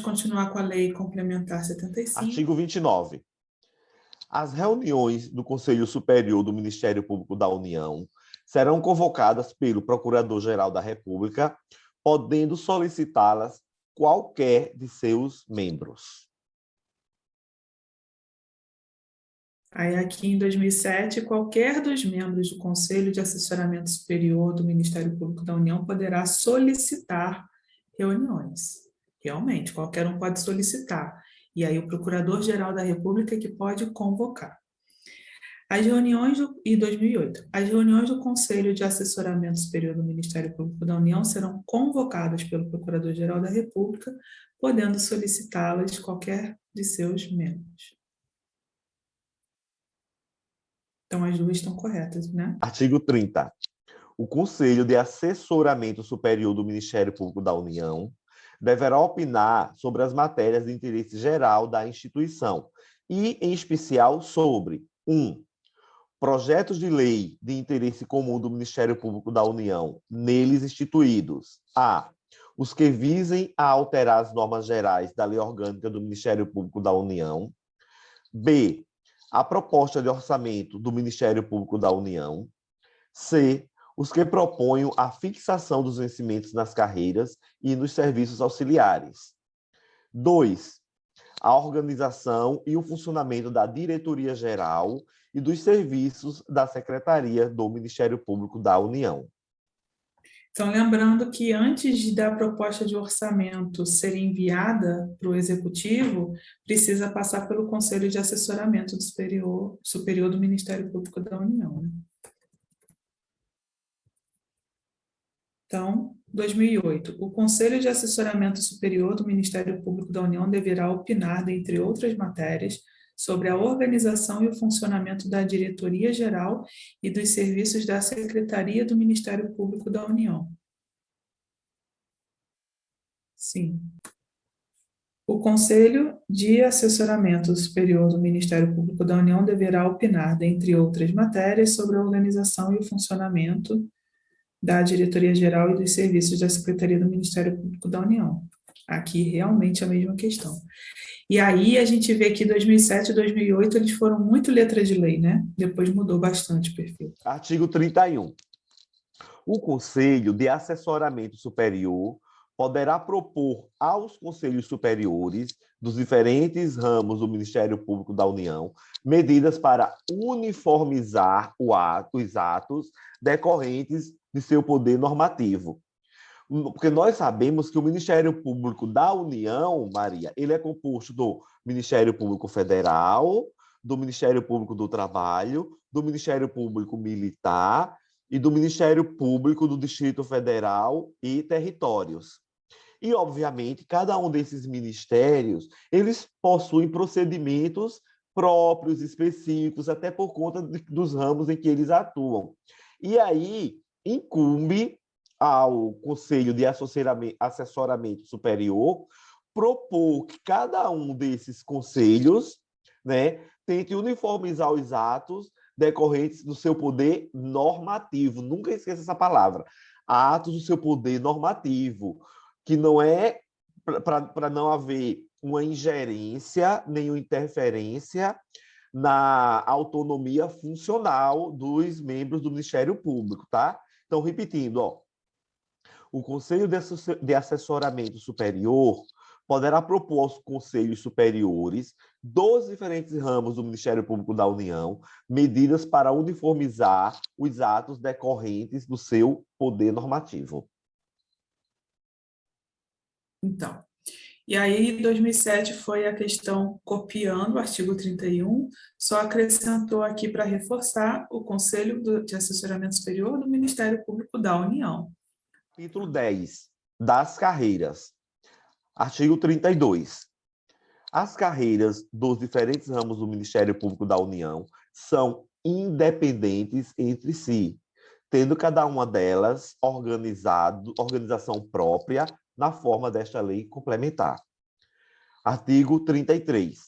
continuar com a Lei Complementar 75. Artigo 29. As reuniões do Conselho Superior do Ministério Público da União serão convocadas pelo Procurador-Geral da República, podendo solicitá-las qualquer de seus membros. Aí, aqui em 2007, qualquer dos membros do Conselho de Assessoramento Superior do Ministério Público da União poderá solicitar reuniões. Realmente, qualquer um pode solicitar. E aí, o Procurador-Geral da República é que pode convocar. As reuniões em 2008, as reuniões do Conselho de Assessoramento Superior do Ministério Público da União serão convocadas pelo Procurador-Geral da República, podendo solicitá-las qualquer de seus membros. Então, as duas estão corretas, né? Artigo 30. O Conselho de Assessoramento Superior do Ministério Público da União deverá opinar sobre as matérias de interesse geral da instituição e, em especial, sobre 1. Projetos de lei de interesse comum do Ministério Público da União, neles instituídos. A. Os que visem a alterar as normas gerais da Lei Orgânica do Ministério Público da União. B. A proposta de orçamento do Ministério Público da União. C. Os que proponham a fixação dos vencimentos nas carreiras e nos serviços auxiliares. 2. A organização e o funcionamento da Diretoria Geral e dos serviços da Secretaria do Ministério Público da União. Então, lembrando que antes da proposta de orçamento ser enviada para o Executivo, precisa passar pelo Conselho de Assessoramento Superior do Ministério Público da União, né? Então, 2008. O Conselho de Assessoramento Superior do Ministério Público da União deverá opinar, dentre outras matérias, sobre a organização e o funcionamento da Diretoria Geral e dos serviços da Secretaria do Ministério Público da União. Sim. O Conselho de Assessoramento Superior do Ministério Público da União deverá opinar, dentre outras matérias, sobre a organização e o funcionamento da Diretoria Geral e dos serviços da Secretaria do Ministério Público da União. Aqui, realmente, a mesma questão. E aí, a gente vê que 2007 e 2008, eles foram muito letra de lei, né? Depois mudou bastante o perfil. Artigo 31. O Conselho de Assessoramento Superior poderá propor aos conselhos superiores dos diferentes ramos do Ministério Público da União medidas para uniformizar os atos decorrentes de seu poder normativo. Porque nós sabemos que o Ministério Público da União, Maria, ele é composto do Ministério Público Federal, do Ministério Público do Trabalho, do Ministério Público Militar e do Ministério Público do Distrito Federal e Territórios. E, obviamente, cada um desses ministérios, eles possuem procedimentos próprios, específicos, até por conta dos ramos em que eles atuam. E aí, incumbe ao Conselho de Assessoramento Superior propor que cada um desses conselhos, né, tente uniformizar os atos decorrentes do seu poder normativo. Nunca esqueça essa palavra. Atos do seu poder normativo, que não é para não haver uma ingerência, nenhuma interferência na autonomia funcional dos membros do Ministério Público, tá? Então, repetindo, ó, o Conselho de Assessoramento Superior poderá propor aos conselhos superiores dos diferentes ramos do Ministério Público da União medidas para uniformizar os atos decorrentes do seu poder normativo. Então, e aí, em 2007, foi a questão copiando o artigo 31, só acrescentou aqui para reforçar o Conselho de Assessoramento Superior do Ministério Público da União. Capítulo 10, das carreiras. Artigo 32. As carreiras dos diferentes ramos do Ministério Público da União são independentes entre si, tendo cada uma delas organização própria na forma desta lei complementar. Artigo 33.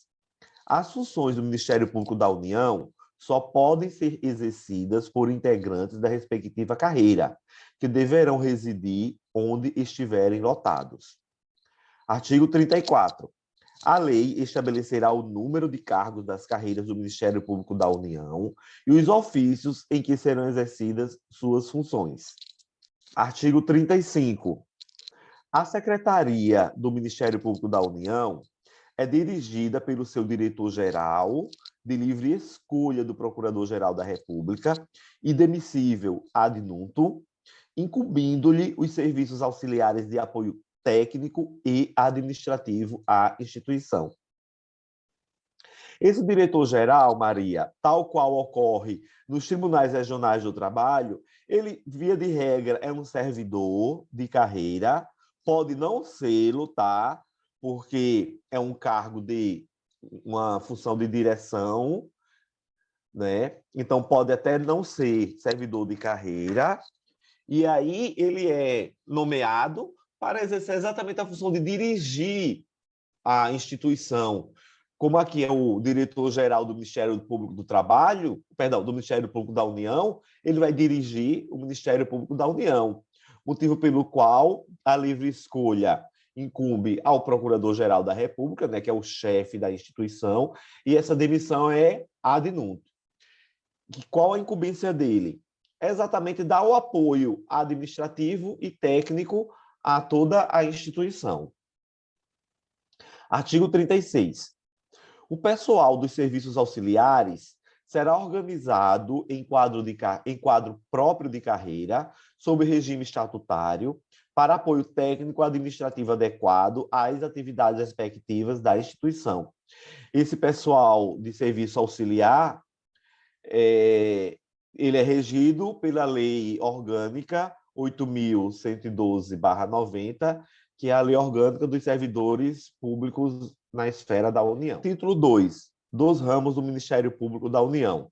As funções do Ministério Público da União só podem ser exercidas por integrantes da respectiva carreira, que deverão residir onde estiverem lotados. Artigo 34. A lei estabelecerá o número de cargos das carreiras do Ministério Público da União e os ofícios em que serão exercidas suas funções. Artigo 35. A Secretaria do Ministério Público da União é dirigida pelo seu diretor-geral, de livre escolha do Procurador-Geral da República e demissível ad nutum, incumbindo-lhe os serviços auxiliares de apoio técnico e administrativo à instituição. Esse diretor-geral, Maria, tal qual ocorre nos tribunais regionais do trabalho, ele, via de regra, é um servidor de carreira, pode não sê-lo, tá? Porque é um cargo de uma função de direção, né? Então pode até não ser servidor de carreira, e aí ele é nomeado para exercer exatamente a função de dirigir a instituição. Como aqui é o diretor-geral do Ministério Público do Trabalho, perdão, do Ministério Público da União, ele vai dirigir o Ministério Público da União, motivo pelo qual a livre escolha incumbe ao Procurador-Geral da República, né, que é o chefe da instituição, e essa demissão é ad nutum. Qual a incumbência dele? É exatamente dar o apoio administrativo e técnico a toda a instituição. Artigo 36. O pessoal dos serviços auxiliares será organizado em quadro próprio de carreira, sob regime estatutário, para apoio técnico administrativo adequado às atividades respectivas da instituição. Esse pessoal de serviço auxiliar, ele é regido pela Lei Orgânica 8.112/90, que é a Lei Orgânica dos Servidores Públicos na Esfera da União. Título 2, dos ramos do Ministério Público da União.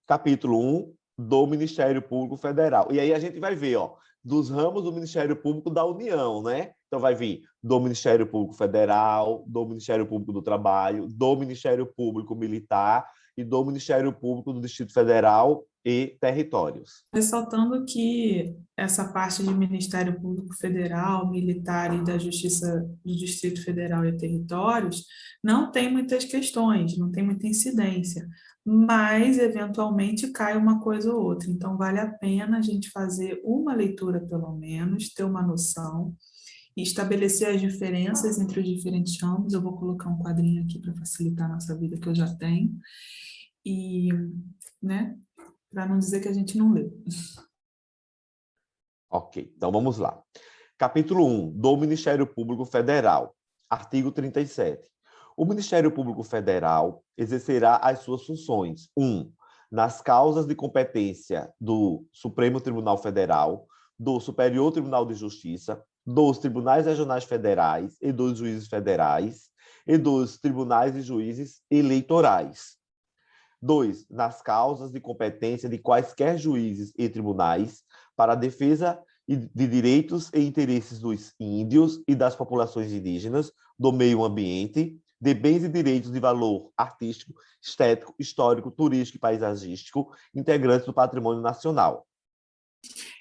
Capítulo 1, do Ministério Público Federal. E aí a gente vai ver, ó, dos ramos do Ministério Público da União, né? Então vai vir do Ministério Público Federal, do Ministério Público do Trabalho, do Ministério Público Militar e do Ministério Público do Distrito Federal e Territórios. Ressaltando que essa parte de Ministério Público Federal, Militar e da Justiça do Distrito Federal e Territórios não tem muitas questões, não tem muita incidência, mas eventualmente cai uma coisa ou outra. Então vale a pena a gente fazer uma leitura pelo menos, ter uma noção e estabelecer as diferenças entre os diferentes ramos. Eu vou colocar um quadrinho aqui para facilitar a nossa vida que eu já tenho. E, né, para não dizer que a gente não leu. Ok, então vamos lá. Capítulo 1, do Ministério Público Federal. Artigo 37. O Ministério Público Federal exercerá as suas funções: 1. Nas causas de competência do Supremo Tribunal Federal, do Superior Tribunal de Justiça, dos Tribunais Regionais Federais e dos Juízes Federais, e dos Tribunais e Juízes Eleitorais. 2. Nas causas de competência de quaisquer juízes e tribunais para a defesa de direitos e interesses dos índios e das populações indígenas, do meio ambiente, de bens e direitos de valor artístico, estético, histórico, turístico e paisagístico, integrantes do patrimônio nacional.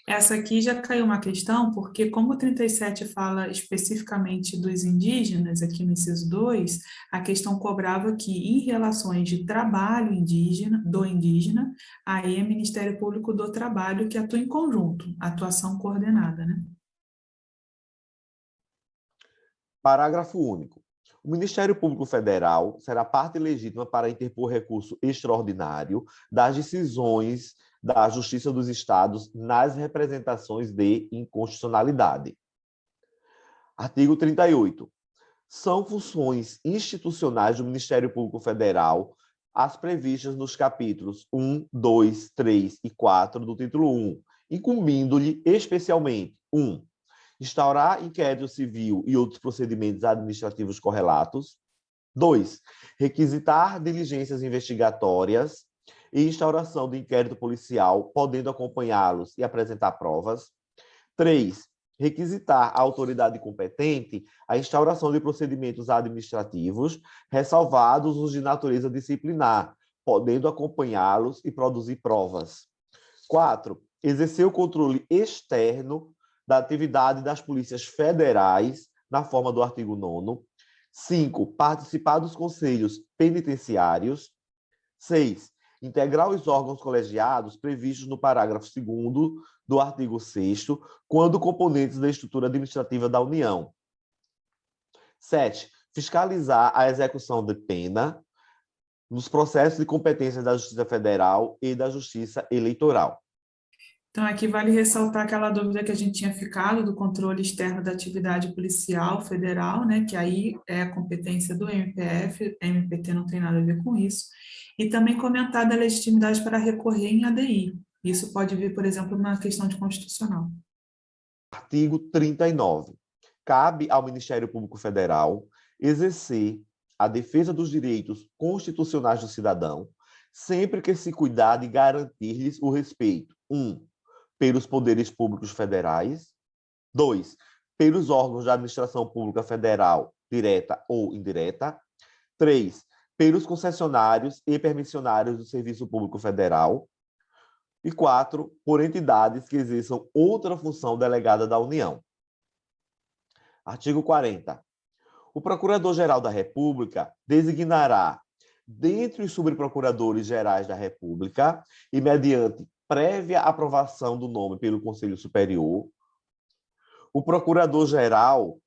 Essa aqui já caiu uma questão, porque como o 37 fala especificamente dos indígenas, aqui no inciso 2, a questão cobrava que em relações de trabalho indígena, do indígena, aí é Ministério Público do Trabalho que atua em conjunto, atuação coordenada, né? Parágrafo único. O Ministério Público Federal será parte legítima para interpor recurso extraordinário das decisões da Justiça dos Estados nas representações de inconstitucionalidade. Artigo 38. São funções institucionais do Ministério Público Federal as previstas nos capítulos 1, 2, 3 e 4 do título 1, incumbindo-lhe especialmente 1. Instaurar inquérito civil e outros procedimentos administrativos correlatos. 2. Requisitar diligências investigatórias e instauração de inquérito policial, podendo acompanhá-los e apresentar provas. 3. Requisitar à autoridade competente a instauração de procedimentos administrativos, ressalvados os de natureza disciplinar, podendo acompanhá-los e produzir provas. 4. Exercer o controle externo da atividade das polícias federais na forma do artigo 9º. 5. Participar dos conselhos penitenciários. 6. Integrar os órgãos colegiados previstos no parágrafo 2º do artigo 6º, quando componentes da estrutura administrativa da União. 7. Fiscalizar a execução de pena nos processos de competência da Justiça Federal e da Justiça Eleitoral. Então, aqui vale ressaltar aquela dúvida que a gente tinha ficado do controle externo da atividade policial federal, né, que aí é a competência do MPF, MPT não tem nada a ver com isso, e também comentar da legitimidade para recorrer em ADI. Isso pode vir, por exemplo, uma questão de constitucional. Artigo 39. Cabe ao Ministério Público Federal exercer a defesa dos direitos constitucionais do cidadão, sempre que se cuidar de garantir-lhes o respeito. 1. Pelos poderes públicos federais. 2. Pelos órgãos da administração pública federal, direta ou indireta. 3. Pelos concessionários e permissionários do Serviço Público Federal. E 4. Por entidades que exerçam outra função delegada da União. Artigo 40. O Procurador-Geral da República designará, dentre os subprocuradores gerais da República, e mediante prévia aprovação do nome pelo Conselho Superior, o Procurador-Geral,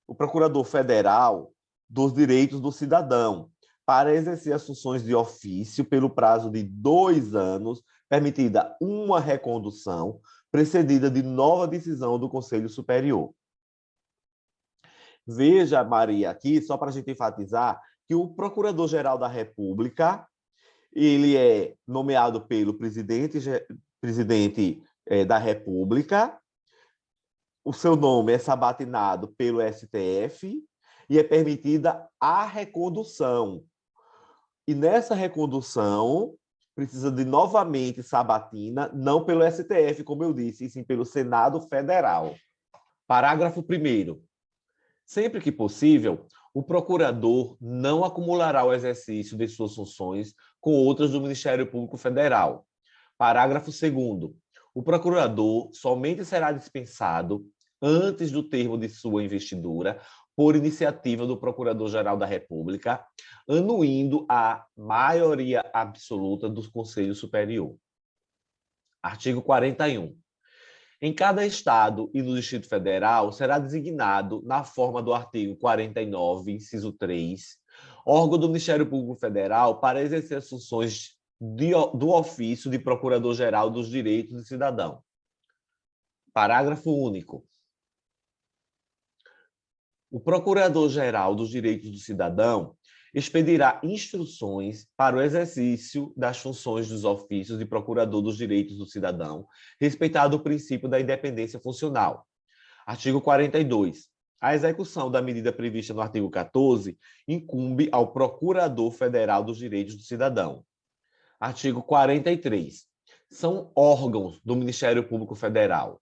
o Procurador Federal dos Direitos do Cidadão, para exercer as funções de ofício pelo prazo de 2 anos, permitida uma recondução, precedida de nova decisão do Conselho Superior. Veja, Maria, aqui, só para a gente enfatizar, que o Procurador-Geral da República, ele é nomeado pelo presidente da República, o seu nome é sabatinado pelo STF e é permitida a recondução. E nessa recondução, precisa de novamente sabatina, não pelo STF, como eu disse, e sim pelo Senado Federal. Parágrafo 1º. Sempre que possível, o procurador não acumulará o exercício de suas funções com outras do Ministério Público Federal. Parágrafo 2º. O procurador somente será dispensado antes do termo de sua investidura por iniciativa do Procurador-Geral da República, anuindo a maioria absoluta do Conselho Superior. Artigo 41. Em cada estado e no Distrito Federal será designado, na forma do artigo 49, inciso 3, órgão do Ministério Público Federal para exercer as funções do ofício de Procurador-Geral dos Direitos do Cidadão. Parágrafo único. O Procurador-Geral dos Direitos do Cidadão expedirá instruções para o exercício das funções dos ofícios de Procurador dos Direitos do Cidadão, respeitado o princípio da independência funcional. Artigo 42. A execução da medida prevista no artigo 14 incumbe ao Procurador Federal dos Direitos do Cidadão. Artigo 43. São órgãos do Ministério Público Federal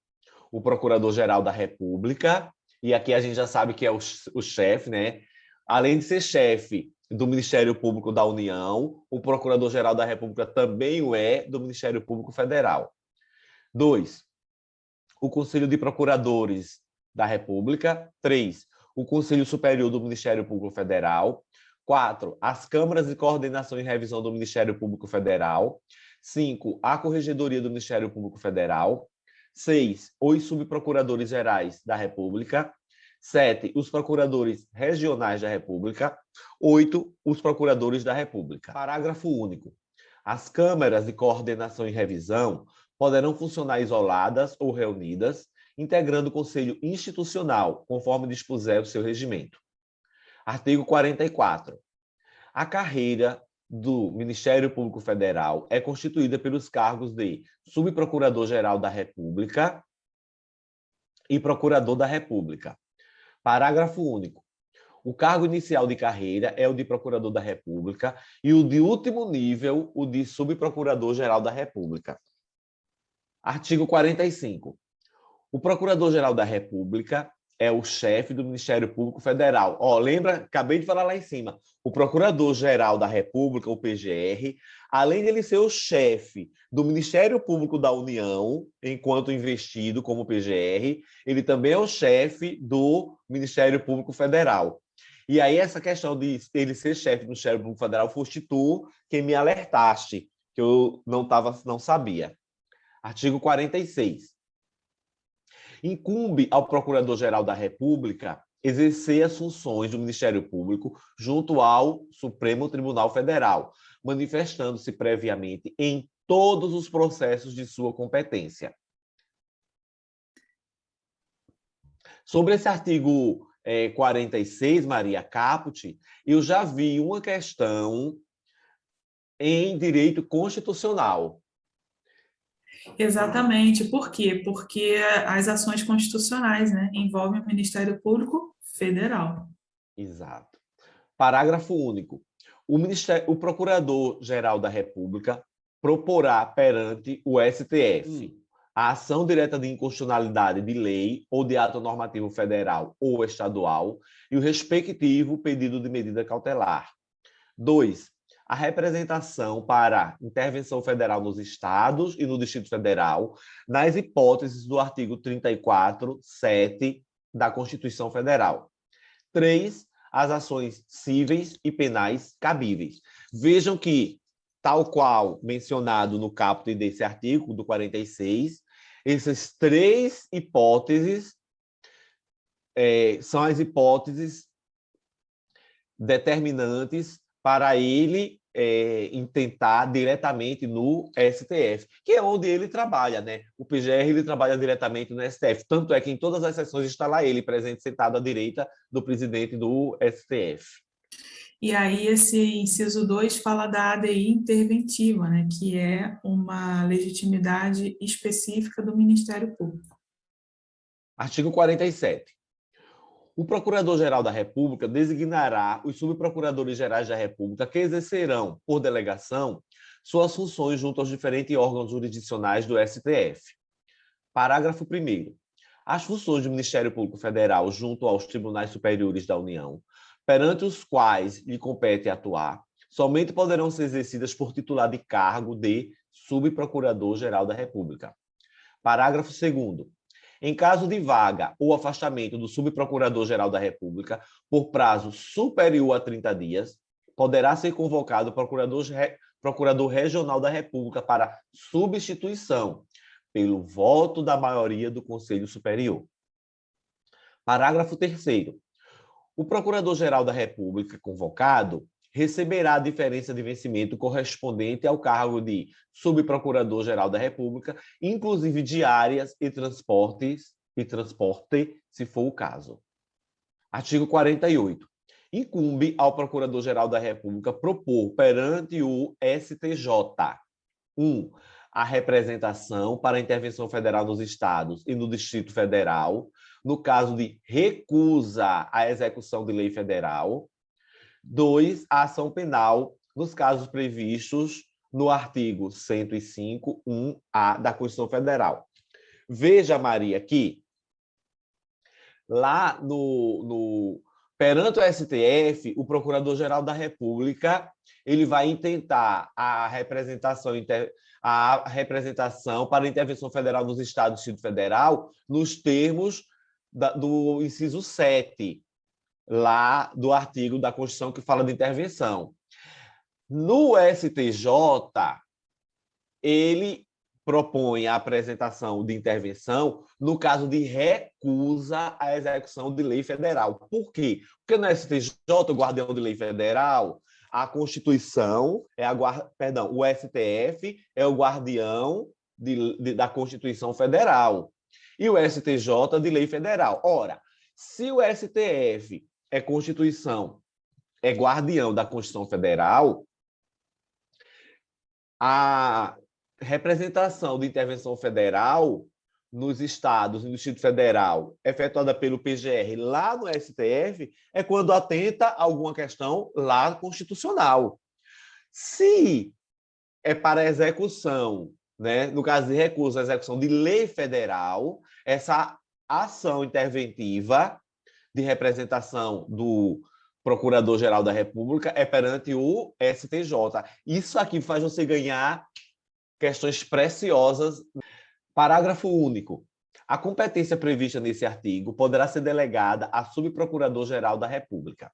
o Procurador-Geral da República, e aqui a gente já sabe que é o chefe, né? Além de ser chefe do Ministério Público da União, o Procurador-Geral da República também o é do Ministério Público Federal. 2. O Conselho de Procuradores da República. 3. O Conselho Superior do Ministério Público Federal. 4. As câmaras de coordenação e revisão do Ministério Público Federal. 5. A Corregedoria do Ministério Público Federal. 6. Os subprocuradores gerais da República. 7. Os procuradores regionais da República. 8. Os procuradores da República. Parágrafo único. As câmaras de coordenação e revisão poderão funcionar isoladas ou reunidas, integrando o Conselho Institucional, conforme dispuser o seu regimento. Artigo 44. A carreira do Ministério Público Federal é constituída pelos cargos de Subprocurador-Geral da República e Procurador da República. Parágrafo único. O cargo inicial de carreira é o de Procurador da República e o de último nível, o de Subprocurador-Geral da República. Artigo 45. O Procurador-Geral da República é o chefe do Ministério Público Federal. Ó, lembra? Acabei de falar lá em cima. O Procurador-Geral da República, o PGR, além de ele ser o chefe do Ministério Público da União, enquanto investido como PGR, ele também é o chefe do Ministério Público Federal. E aí essa questão de ele ser chefe do Ministério Público Federal foste tu quem me alertaste, que eu não sabia. Artigo 46. Incumbe ao Procurador-Geral da República exercer as funções do Ministério Público junto ao Supremo Tribunal Federal, manifestando-se previamente em todos os processos de sua competência. Sobre esse artigo 46, Maria Caput, eu já vi uma questão em direito constitucional. Exatamente. Por quê? Porque as ações constitucionais, né, envolvem o Ministério Público Federal. Exato. Parágrafo único. O Procurador-Geral da República proporá perante o STF a ação direta de inconstitucionalidade de lei ou de ato normativo federal ou estadual e o respectivo pedido de medida cautelar. 2. A representação para intervenção federal nos estados e no Distrito Federal, nas hipóteses do artigo 34, 7 da Constituição Federal. 3. As ações cíveis e penais cabíveis. Vejam que, tal qual mencionado no caput desse artigo, do 46, essas três hipóteses são as hipóteses determinantes para ele intentar diretamente no STF, que é onde ele trabalha, né? O PGR ele trabalha diretamente no STF, tanto é que em todas as sessões está lá ele presente, sentado à direita do presidente do STF. E aí esse inciso 2 fala da ADI interventiva, né, que é uma legitimidade específica do Ministério Público. Artigo 47. O Procurador-Geral da República designará os subprocuradores-gerais da República que exercerão, por delegação, suas funções junto aos diferentes órgãos jurisdicionais do STF. Parágrafo 1º. As funções do Ministério Público Federal junto aos tribunais superiores da União, perante os quais lhe compete atuar, somente poderão ser exercidas por titular de cargo de subprocurador-geral da República. Parágrafo 2º. Em caso de vaga ou afastamento do subprocurador-geral da República por prazo superior a 30 dias, poderá ser convocado o procurador regional da República para substituição, pelo voto da maioria do Conselho Superior. Parágrafo 3º. O Procurador-Geral da República convocado receberá a diferença de vencimento correspondente ao cargo de Subprocurador-Geral da República, inclusive diárias e transporte, se for o caso. Artigo 48. Incumbe ao Procurador-Geral da República propor perante o STJ 1. A representação para a intervenção federal nos estados e no Distrito Federal, no caso de recusa à execução de lei federal. 2. A ação penal nos casos previstos no artigo 105, 1A da Constituição Federal. Veja, Maria, que lá perante o STF, o Procurador-Geral da República ele vai intentar a representação para a intervenção federal nos estados do Distrito Federal nos termos do inciso 7, lá do artigo da Constituição que fala de intervenção. No STJ, ele propõe a apresentação de intervenção no caso de recusa à execução de lei federal. Por quê? Porque no STJ, o guardião de lei federal, a Constituição o STF é o guardião da Constituição Federal e o STJ de lei federal. Ora, se o STF é guardião da Constituição Federal, a representação de intervenção federal nos estados e no Distrito Federal, efetuada pelo PGR lá no STF, é quando atenta a alguma questão lá constitucional. Se é para execução, né, no caso de recurso à execução de lei federal, essa ação interventiva de representação do Procurador-Geral da República é perante o STJ. Isso aqui faz você ganhar questões preciosas. Parágrafo único. A competência prevista nesse artigo poderá ser delegada a Subprocurador-Geral da República.